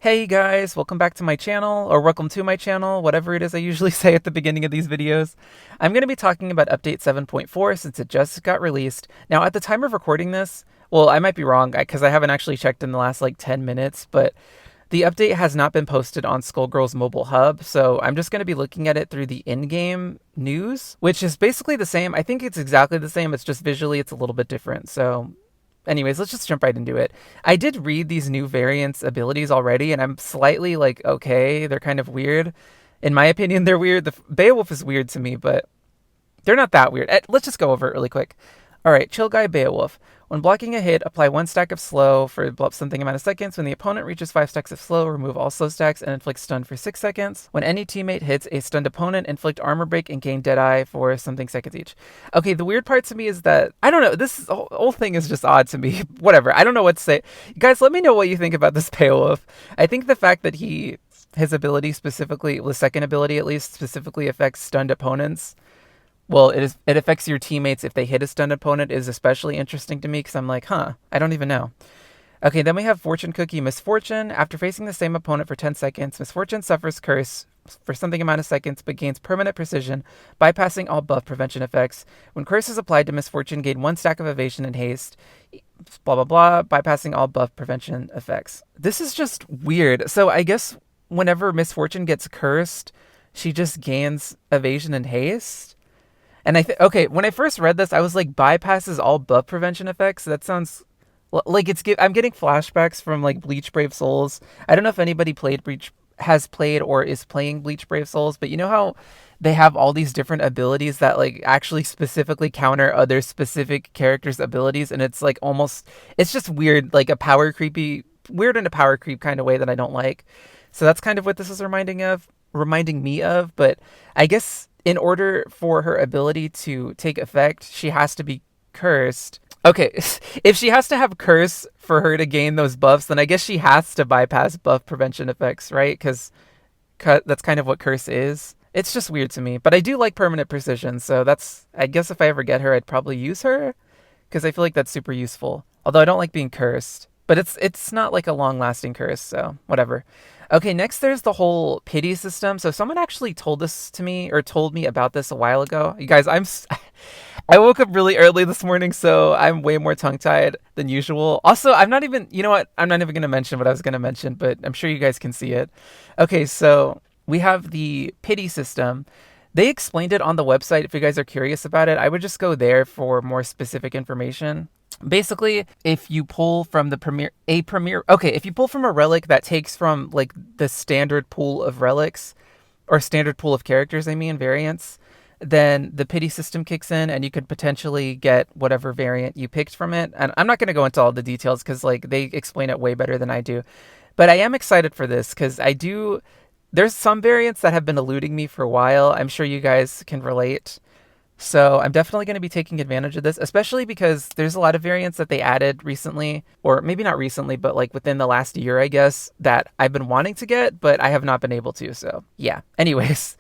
Hey guys, welcome back to my channel, or welcome to my channel, whatever it is I usually say at the beginning of these videos. I'm going to be talking about update 7.4 since it just got released. Now, at the time of recording this, well, I might be wrong because I haven't actually checked in the last like 10 minutes, but the update has not been posted on Skullgirls mobile hub, so I'm just going to be looking at it through the in-game news, which is basically the same. I think it's exactly the same, it's just visually it's a little bit different. So anyways, let's just jump right into it. I did read these new variants abilities already, and I'm slightly like, okay, they're kind of weird. In my opinion, they're weird. The Beowulf is weird to me, but they're not that weird. Let's just go over it really quick. All right, Chill Guy Beowulf. When blocking a hit, apply 1 stack of slow for something amount of seconds. When the opponent reaches 5 stacks of slow, remove all slow stacks and inflict stun for 6 seconds. When any teammate hits a stunned opponent, inflict armor break and gain Deadeye for something seconds each. Okay, the weird part to me is that, I don't know, this whole thing is just odd to me. Whatever, I don't know what to say. Guys, let me know what you think about this Beowulf. I think the fact that his ability specifically, the second ability at least, specifically affects stunned opponents, well, it affects your teammates if they hit a stunned opponent is especially interesting to me because I'm like, huh, I don't even know. Okay, then we have Fortune Cookie Misfortune. After facing the same opponent for 10 seconds, Misfortune suffers curse for something amount of seconds but gains permanent precision, bypassing all buff prevention effects. When curse is applied to Misfortune, gain 1 stack of evasion and haste, blah blah blah, bypassing all buff prevention effects. This is just weird. So I guess whenever Misfortune gets cursed, she just gains evasion and haste. And okay, when I first read this, I was like, bypasses all buff prevention effects. That sounds like I'm getting flashbacks from like Bleach Brave Souls. I don't know if anybody has played or is playing Bleach Brave Souls, but you know how they have all these different abilities that like actually specifically counter other specific characters' abilities, and it's like it's just weird, like weird in a power creep kind of way that I don't like. So that's kind of what this is reminding me of, but I guess in order for her ability to take effect, she has to be cursed. Okay, if she has to have curse for her to gain those buffs, then I guess she has to bypass buff prevention effects, right? Because that's kind of what curse is. It's just weird to me, but I do like permanent precision, so I guess if I ever get her, I'd probably use her because I feel like that's super useful. Although I don't like being cursed, but it's not like a long lasting curse, so whatever. Okay, next there's the whole pity system. So someone actually told this to me or told me about this a while ago. You guys, I woke up really early this morning, so I'm way more tongue tied than usual. Also, I'm not even, you know what? I'm not even going to mention what I was going to mention, but I'm sure you guys can see it. Okay, so we have the pity system. They explained it on the website. If you guys are curious about it, I would just go there for more specific information. Basically, if you pull from if you pull from a relic that takes from like the standard pool of relics or standard pool of characters, I mean, variants, then the pity system kicks in and you could potentially get whatever variant you picked from it. And I'm not going to go into all the details because like they explain it way better than I do. But I am excited for this because there's some variants that have been eluding me for a while. I'm sure you guys can relate. So I'm definitely going to be taking advantage of this, especially because there's a lot of variants that they added recently, or maybe not recently, but like within the last year, I guess, that I've been wanting to get, but I have not been able to. So yeah. Anyways,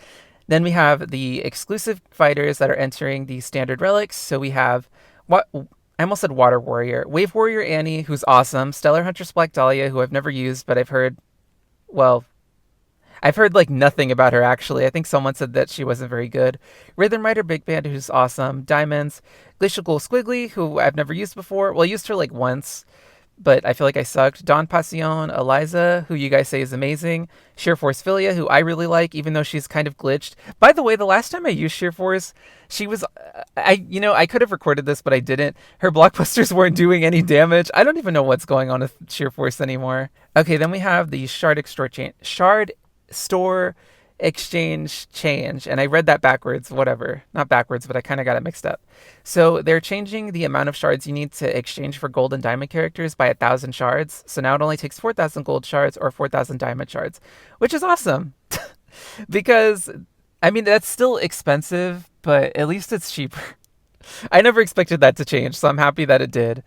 then we have the exclusive fighters that are entering the standard relics. So we have what I almost said Water Warrior, Wave Warrior Annie, who's awesome, Stellar Huntress Black Dahlia, who I've never used, but well, I've heard like nothing about her actually. I think someone said that she wasn't very good. Rhythm Rider Big Band, who's awesome. Diamonds. Glacial Ghoul Squiggly, who I've never used before. Well, I used her like once, but I feel like I sucked. Dawn Passion, Eliza, who you guys say is amazing. Sheer Force Philia, who I really like, even though she's kind of glitched. By the way, the last time I used Sheer Force, she was, I could have recorded this, but I didn't. Her blockbusters weren't doing any damage. I don't even know what's going on with Sheer Force anymore. Okay, then we have the Shard Store Exchange Change, and I read that backwards, whatever, not backwards, but I kind of got it mixed up. So they're changing the amount of shards you need to exchange for gold and diamond characters by 1,000 shards. So now it only takes 4,000 gold shards or 4,000 diamond shards, which is awesome. Because I mean that's still expensive, but at least it's cheaper. I never expected that to change, so I'm happy that it did.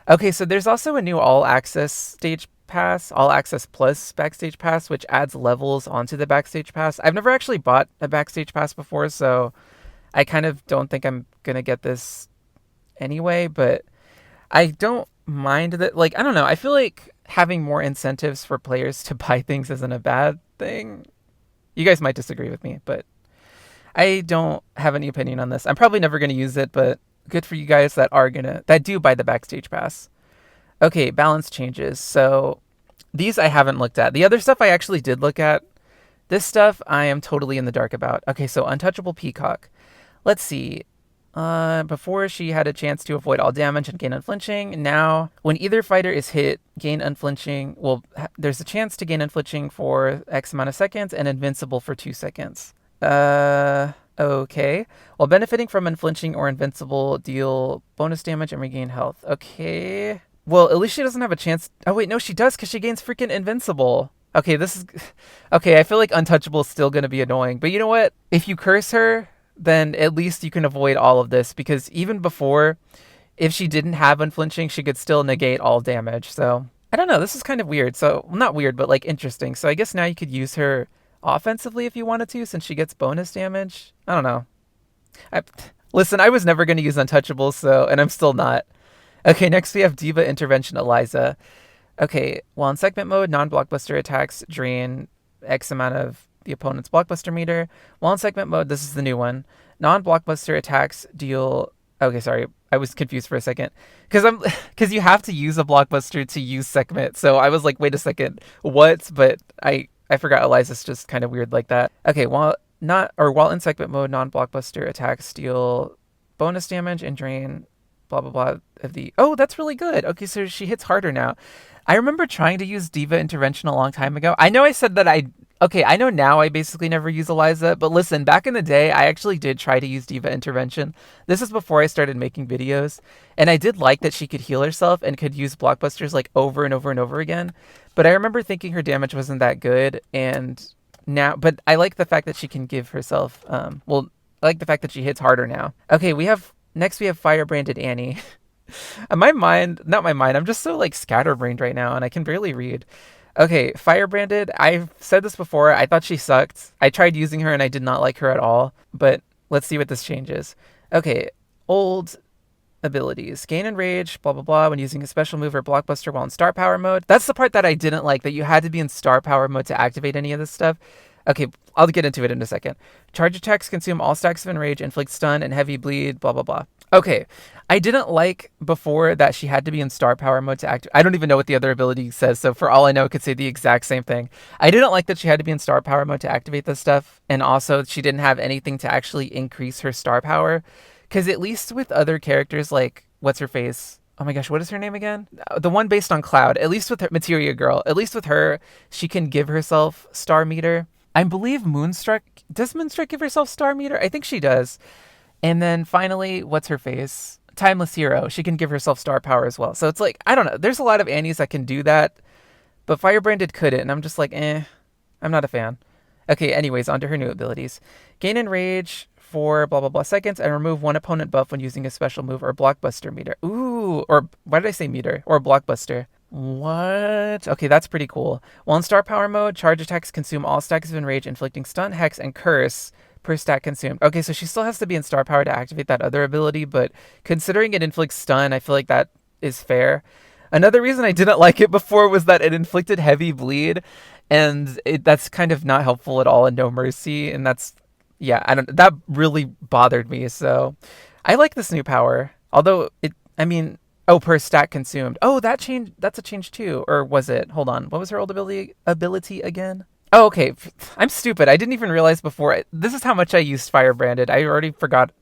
Okay, so there's also a new all access stage pass, all access plus backstage pass, which adds levels onto the backstage pass. I've never actually bought a backstage pass before, so I kind of don't think I'm gonna get this anyway, but I don't mind that. Like, I don't know, I feel like having more incentives for players to buy things isn't a bad thing. You guys might disagree with me, but I don't have any opinion on this. I'm probably never going to use it, but good for you guys that do buy the backstage pass. Okay, balance changes. So these I haven't looked at. The other stuff I actually did look at. This stuff I am totally in the dark about. Okay, so Untouchable Peacock. Let's see. Before she had a chance to avoid all damage and gain unflinching. Now, when either fighter is hit, gain unflinching. Well, there's a chance to gain unflinching for X amount of seconds and invincible for 2 seconds. Okay. While benefiting from unflinching or invincible, deal bonus damage and regain health. Okay. Well, at least she doesn't have a chance. Oh, wait, no, she does because she gains freaking invincible. Okay, this is... Okay, I feel like Untouchable is still going to be annoying. But you know what? If you curse her, then at least you can avoid all of this. Because even before, if she didn't have unflinching, she could still negate all damage. So, I don't know. This is kind of weird. So, well, not weird, but like interesting. So, I guess now you could use her offensively if you wanted to, since she gets bonus damage. I don't know. Listen, I was never going to use Untouchable, so... And I'm still not. Okay, next we have Diva Intervention Eliza. Okay, while in segment mode, non-blockbuster attacks drain X amount of the opponent's blockbuster meter. While in segment mode, this is the new one. Non-blockbuster attacks deal... Okay, sorry, I was confused for a second. Because you have to use a blockbuster to use segment, so I was like, wait a second, what? But I forgot Eliza's just kind of weird like that. Okay, while in segment mode, non-blockbuster attacks deal bonus damage and drain... blah blah blah of the... Oh, that's really good. Okay, so she hits harder now. I remember trying to use Diva Intervention a long time ago. I know I said that I know now I basically never use Eliza, but listen, back in the day, I actually did try to use Diva Intervention. This is before I started making videos, and I did like that she could heal herself and could use blockbusters like over and over and over again. But I remember thinking her damage wasn't that good, but I like the fact that she can give herself, I like the fact that she hits harder now. Okay, next we have Firebranded Annie. I'm just so like scatterbrained right now, and I can barely read. Okay, Firebranded, I've said this before, I thought she sucked. I tried using her and I did not like her at all, but let's see what this changes. Okay, old abilities. Gain Enrage, blah blah blah, when using a special move or blockbuster while in star power mode. That's the part that I didn't like, that you had to be in star power mode to activate any of this stuff. Okay, I'll get into it in a second. Charge attacks consume all stacks of Enrage, inflict stun, and heavy bleed, blah blah blah. Okay, I didn't like before that she had to be in star power mode to activate. I don't even know what the other ability says, so for all I know, it could say the exact same thing. I didn't like that she had to be in star power mode to activate this stuff, and also she didn't have anything to actually increase her star power. Because at least with other characters like, what's her face? Oh my gosh, what is her name again? The one based on Cloud. At least with her, Materia Girl. At least with her, she can give herself star meter. I believe Moonstruck... Does Moonstruck give herself star meter? I think she does. And then finally, what's her face? Timeless Hero. She can give herself star power as well. So it's like, I don't know. There's a lot of Annies that can do that. But Firebranded couldn't. And I'm just like, I'm not a fan. Okay, anyways, on to her new abilities. Gain Enrage for blah blah blah seconds and remove one opponent buff when using a special move or blockbuster meter. Ooh, or why did I say meter? Or blockbuster. What? Okay, that's pretty cool. While in star power mode, charge attacks consume all stacks of Enrage, inflicting stun, hex, and curse per stack consumed. Okay, so she still has to be in star power to activate that other ability, but considering it inflicts stun, I feel like that is fair. Another reason I didn't like it before was that it inflicted heavy bleed, and that's kind of not helpful at all in No Mercy, and that really bothered me. So I like this new power, although per stack consumed. Oh, that's a change too. Or was it? Hold on. What was her old ability again? Oh, okay. I'm stupid. I didn't even realize before. This is how much I used Firebranded. I already forgot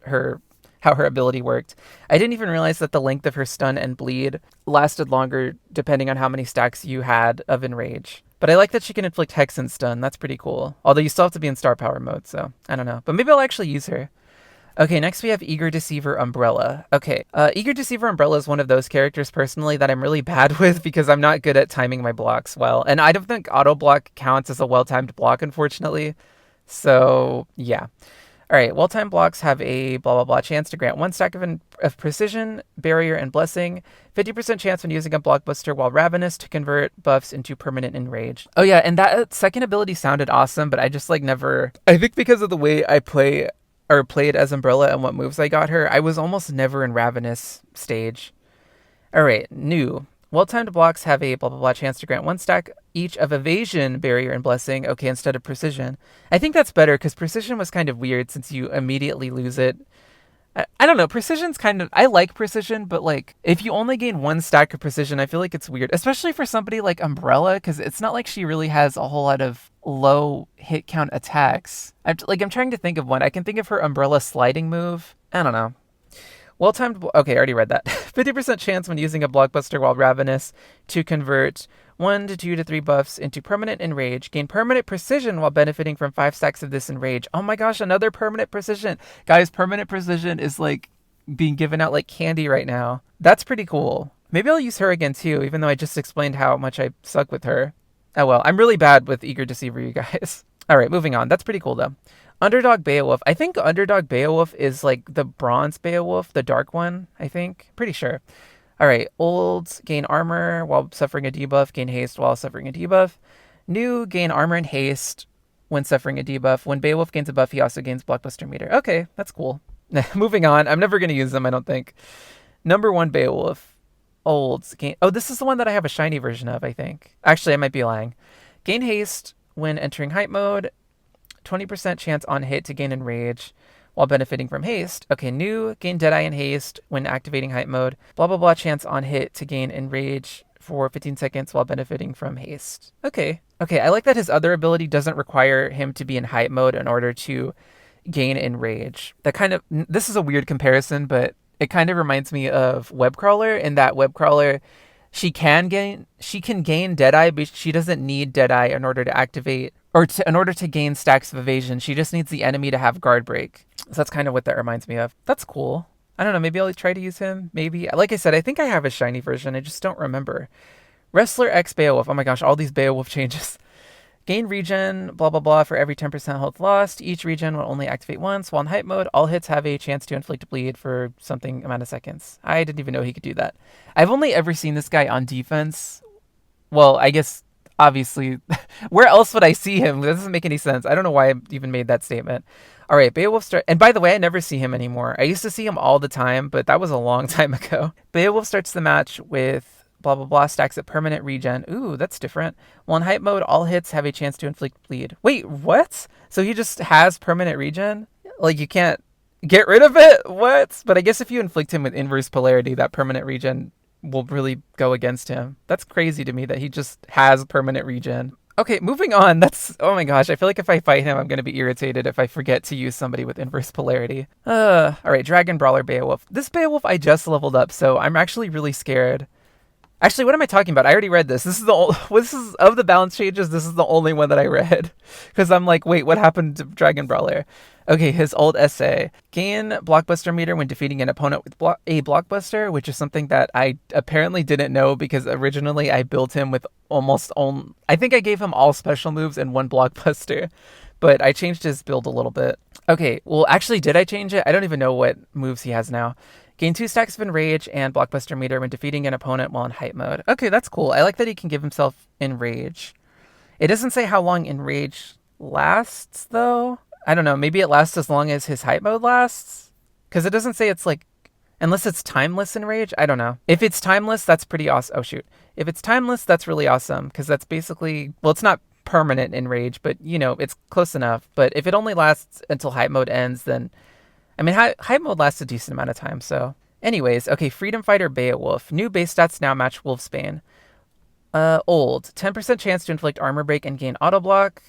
how her ability worked. I didn't even realize that the length of her stun and bleed lasted longer depending on how many stacks you had of Enrage. But I like that she can inflict hex and stun. That's pretty cool. Although you still have to be in star power mode, so I don't know. But maybe I'll actually use her. Okay, next we have Eager Deceiver Umbrella. Okay, Eager Deceiver Umbrella is one of those characters personally that I'm really bad with because I'm not good at timing my blocks well. And I don't think auto block counts as a well-timed block, unfortunately. So, yeah. Alright, well-timed blocks have a blah blah blah chance to grant 1 stack of precision, barrier, and blessing. 50% chance when using a blockbuster while ravenous to convert buffs into permanent enraged. Oh yeah, and that second ability sounded awesome, but I just never... I think because of the way I played as Umbrella and what moves I got her, I was almost never in Ravenous stage. Alright, new. Well-timed blocks have a blah blah blah chance to grant one stack each of evasion, barrier, and blessing. Okay, instead of precision. I think that's better because precision was kind of weird since you immediately lose it. I don't know. Precision's kind of. I like precision, but like if you only gain one stack of precision, I feel like it's weird, especially for somebody like Umbrella, because it's not like she really has a whole lot of low hit count attacks. I'm trying to think of one. I can think of her Umbrella sliding move. I don't know. Well-timed. Okay, I already read that. 50% chance when using a blockbuster while ravenous to convert 1 to 2 to 3 buffs into permanent enrage. Gain permanent precision while benefiting from 5 stacks of this enrage. Oh my gosh, another permanent precision. Guys, permanent precision is like being given out like candy right now. That's pretty cool. Maybe I'll use her again too, even though I just explained how much I suck with her. Oh well, I'm really bad with Eager Deceiver, you guys. Alright, moving on. That's pretty cool though. Underdog Beowulf. I think Underdog Beowulf is like the bronze Beowulf, the dark one, I think. Pretty sure. All right. Old, gain armor while suffering a debuff, gain haste while suffering a debuff. New, gain armor and haste when suffering a debuff. When Beowulf gains a buff, he also gains blockbuster meter. Okay, that's cool. Moving on. I'm never going to use them, I don't think. Number 1 Beowulf. Old, gain... Oh, this is the one that I have a shiny version of, I think. Actually, I might be lying. Gain haste when entering hype mode. 20% chance on hit to gain enrage while benefiting from haste. Okay, new, gain Deadeye and haste when activating hype mode. Blah, blah, blah, chance on hit to gain enrage for 15 seconds while benefiting from haste. Okay, I like that his other ability doesn't require him to be in hype mode in order to gain enrage. This is a weird comparison, but it kind of reminds me of Webcrawler in that Webcrawler, she can gain Deadeye, but she doesn't need Deadeye in order to activate in order to gain stacks of evasion. She just needs the enemy to have guard break. So that's kind of what that reminds me of. That's cool. I don't know, maybe I'll try to use him. Maybe. Like I said, I think I have a shiny version. I just don't remember. Wrestler X Beowulf. Oh my gosh, all these Beowulf changes. Gain regen, blah, blah, blah, for every 10% health lost. Each regen will only activate once. While in hype mode, all hits have a chance to inflict a bleed for something amount of seconds. I didn't even know he could do that. I've only ever seen this guy on defense. Well, I guess, obviously, where else would I see him? That doesn't make any sense. I don't know why I even made that statement. All right, Beowulf start. And by the way, I never see him anymore. I used to see him all the time, but that was a long time ago. Beowulf starts the match with blah, blah, blah, stacks at permanent regen. Ooh, that's different. While in hype mode, all hits have a chance to inflict bleed. Wait, what? So he just has permanent regen? Like, you can't get rid of it? What? But I guess if you inflict him with inverse polarity, that permanent regen will really go against him. That's crazy to me that he just has permanent regen. Okay, moving on. Oh my gosh, I feel like if I fight him, I'm going to be irritated if I forget to use somebody with inverse polarity. All right, Dragon Brawler Beowulf. This Beowulf I just leveled up, so I'm actually really scared. Actually, what am I talking about? I already read this. This is of the balance changes, this is the only one that I read. Because I'm like, wait, what happened to Dragon Brawler? Okay, his old essay. Gain blockbuster meter when defeating an opponent with a blockbuster, which is something that I apparently didn't know because originally I built him with I think I gave him all special moves and one blockbuster. But I changed his build a little bit. Okay, well, actually, did I change it? I don't even know what moves he has now. Gain 2 stacks of Enrage and Blockbuster meter when defeating an opponent while in hype mode. Okay, that's cool. I like that he can give himself Enrage. It doesn't say how long Enrage lasts, though. I don't know. Maybe it lasts as long as his hype mode lasts? Because it doesn't say it's like... Unless it's timeless Enrage? I don't know. If it's timeless, that's pretty awesome. Oh, shoot. If it's timeless, that's really awesome. Because that's basically... Well, it's not permanent Enrage, but, you know, it's close enough. But if it only lasts until hype mode ends, then... I mean, hype mode lasts a decent amount of time, so... Anyways, okay, Freedom Fighter Beowulf. New base stats now match Wolfsbane. Old. 10% chance to inflict armor break and gain auto block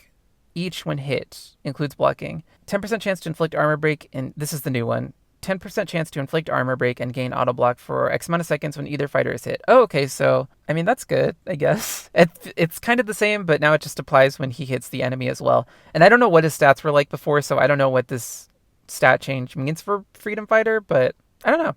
each when hit. Includes blocking. 10% chance to inflict armor break, and this is the new one. 10% chance to inflict armor break and gain auto block for X amount of seconds when either fighter is hit. Oh, okay, so, I mean, that's good, I guess. It's kind of the same, but now it just applies when he hits the enemy as well. And I don't know what his stats were like before, so I don't know what this stat change means for Freedom Fighter, but I don't know.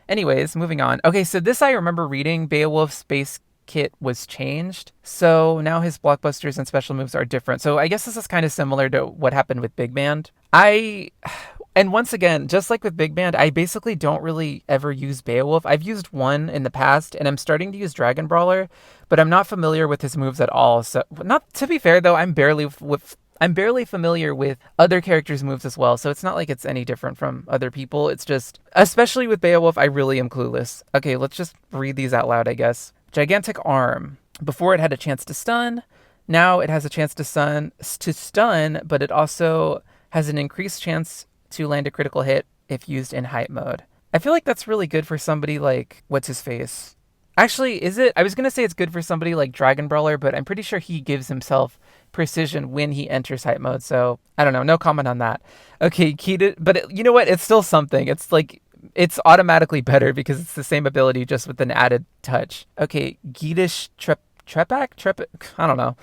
Anyways, moving on. Okay, so this I remember reading. Beowulf's base kit was changed, so now his blockbusters and special moves are different. So I guess this is kind of similar to what happened with Big Band. And once again, just like with Big Band, I basically don't really ever use Beowulf. I've used one in the past, and I'm starting to use Dragon Brawler, but I'm not familiar with his moves at all. So, not to be fair though, I'm barely familiar with other characters' moves as well, so it's not like it's any different from other people. It's just, especially with Beowulf, I really am clueless. Okay, let's just read these out loud, I guess. Gigantic arm. Before it had a chance to stun. Now it has a chance to stun, but it also has an increased chance to land a critical hit if used in hype mode. I feel like that's really good for somebody like, what's his face? Actually, is it? I was going to say it's good for somebody like Dragon Brawler, but I'm pretty sure he gives himself precision when he enters hype mode. So I don't know. No comment on that. Okay, but you know what? It's still something. It's like, it's automatically better because it's the same ability just with an added touch. Okay, Geetish Trepak? I don't know.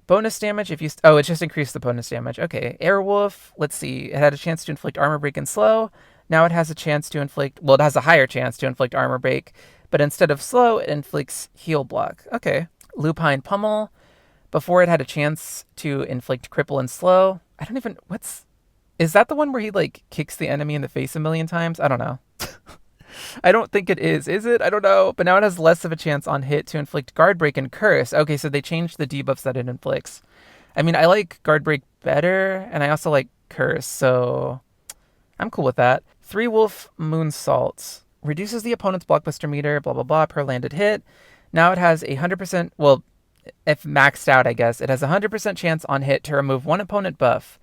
Bonus damage if you... it just increased the bonus damage. Okay, Airwolf. Let's see. It had a chance to inflict armor break and slow. Now it has a chance to inflict... Well, it has a higher chance to inflict armor break. But instead of slow, it inflicts heal block. Okay. Lupine Pummel. Before it had a chance to inflict cripple and slow. I don't even... Is that the one where he, like, kicks the enemy in the face a million times? I don't know. I don't think it is. Is it? I don't know. But now it has less of a chance on hit to inflict guard break and curse. Okay, so they changed the debuffs that it inflicts. I mean, I like guard break better, and I also like curse, so I'm cool with that. 3 Wolf Moonsault. Reduces the opponent's blockbuster meter, blah, blah, blah, per landed hit. Now it has 100%, well, if maxed out, I guess, it has 100% chance on hit to remove one opponent buff.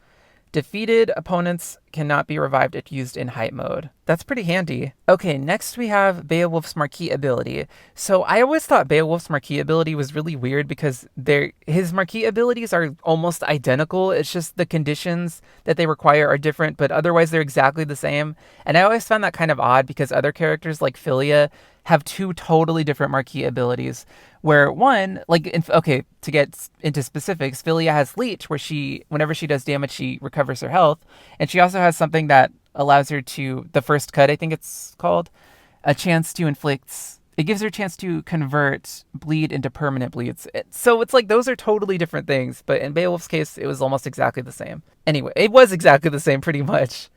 Defeated opponents cannot be revived if used in hype mode. That's pretty handy. Okay, next we have Beowulf's Marquee ability. So I always thought Beowulf's Marquee ability was really weird because his Marquee abilities are almost identical. It's just the conditions that they require are different, but otherwise they're exactly the same. And I always found that kind of odd because other characters like Philia have 2 totally different Marquee abilities. Where one, to get into specifics, Philia has Leech, where whenever she does damage, she recovers her health. And she also has something that allows her to, the first cut, I think it's called, a chance to inflict, it gives her a chance to convert bleed into permanent bleeds. So it's like, those are totally different things. But in Beowulf's case, it was almost exactly the same. Anyway, it was exactly the same, pretty much.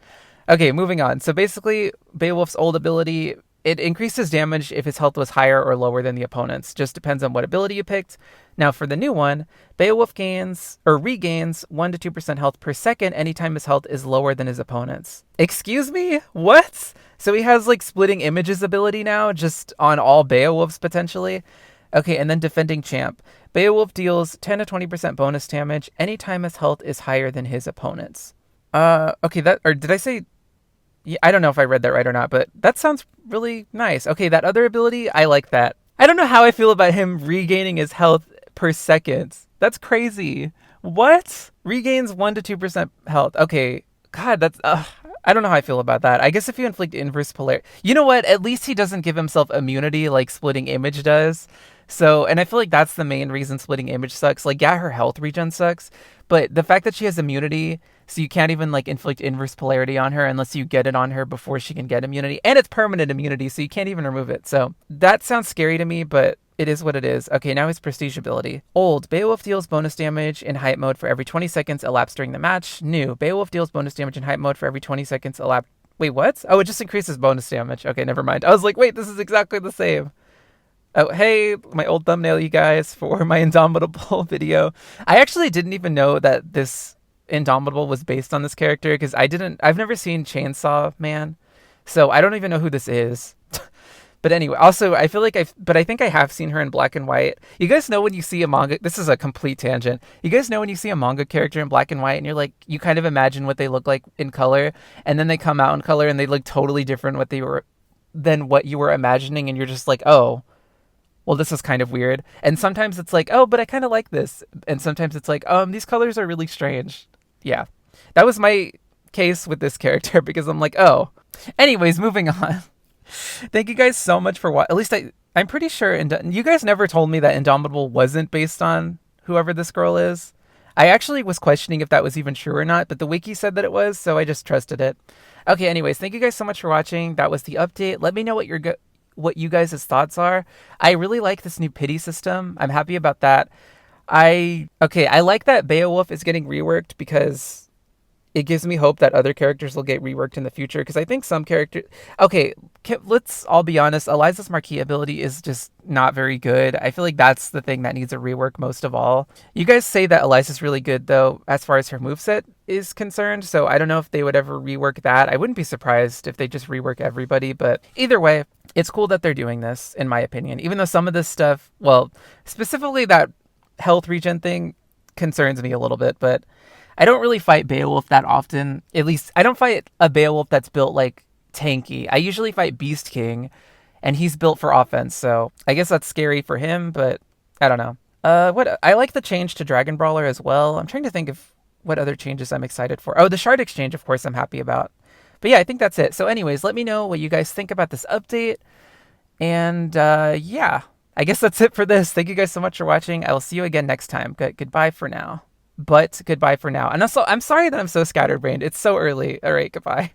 Okay, moving on. So basically, Beowulf's old ability... It increases damage if his health was higher or lower than the opponent's. Just depends on what ability you picked. Now for the new one, Beowulf regains 1 to 2% health per second anytime his health is lower than his opponent's. Excuse me? What? So he has like splitting images ability now, just on all Beowulfs potentially? Okay, and then defending champ. Beowulf deals 10 to 20% bonus damage anytime his health is higher than his opponent's. Okay, did I say... Yeah, I don't know if I read that right or not, but that sounds really nice. Okay, that other ability, I like that. I don't know how I feel about him regaining his health per second. That's crazy. What? Regains 1 to 2% health. Okay, God, that's... I don't know how I feel about that. I guess if you inflict inverse polarity... You know what? At least he doesn't give himself immunity like Splitting Image does. So, and I feel like that's the main reason Splitting Image sucks. Like, yeah, her health regen sucks, but the fact that she has immunity, so you can't even, like, inflict inverse polarity on her unless you get it on her before she can get immunity. And it's permanent immunity, so you can't even remove it. So, that sounds scary to me, but it is what it is. Okay, now his prestige ability. Old, Beowulf deals bonus damage in hype mode for every 20 seconds elapsed during the match. New, Beowulf deals bonus damage in hype mode for every 20 seconds elapsed... Wait, what? Oh, it just increases bonus damage. Okay, never mind. I was like, wait, this is exactly the same. Oh, hey, my old thumbnail, you guys, for my Indomitable video. I actually didn't even know that this Indomitable was based on this character because I've never seen Chainsaw Man, so I don't even know who this is. But anyway, also, I feel like I think I have seen her in black and white. You guys know when you see a manga, this is a complete tangent. You guys know when you see a manga character in black and white and you're like, you kind of imagine what they look like in color, and then they come out in color and they look totally different than what you were imagining, and you're just like, oh, well, this is kind of weird. And sometimes it's like, oh, but I kind of like this. And sometimes it's like, these colors are really strange. Yeah, that was my case with this character because I'm like, oh. Anyways, moving on. Thank you guys so much for watching. At least I'm pretty sure. You guys never told me that Indomitable wasn't based on whoever this girl is. I actually was questioning if that was even true or not, but the wiki said that it was, so I just trusted it. Okay, anyways, thank you guys so much for watching. That was the update. Let me know what you guys' thoughts are. I really like this new pity system. I'm happy about that. I like that Beowulf is getting reworked because it gives me hope that other characters will get reworked in the future, because I think some characters... Okay, let's all be honest. Eliza's Marquee ability is just not very good. I feel like that's the thing that needs a rework most of all. You guys say that Eliza's really good, though, as far as her moveset is concerned, so I don't know if they would ever rework that. I wouldn't be surprised if they just rework everybody, but either way, It's cool that they're doing this, in my opinion, even though some of this stuff, well, specifically that health regen thing concerns me a little bit, but I don't really fight Beowulf that often. At least I don't fight a Beowulf that's built like tanky. I usually fight Beast King, and he's built for offense, so I guess that's scary for him, but I don't know. What I like the change to Dragon Brawler as well. I'm trying to think of what other changes I'm excited for. Oh, the Shard Exchange, of course, I'm happy about. But yeah, I think that's it. So, anyways, let me know what you guys think about this update. And yeah, I guess that's it for this. Thank you guys so much for watching. I will see you again next time. Goodbye for now. But goodbye for now. And also, I'm sorry that I'm so scatterbrained. It's so early. All right, goodbye.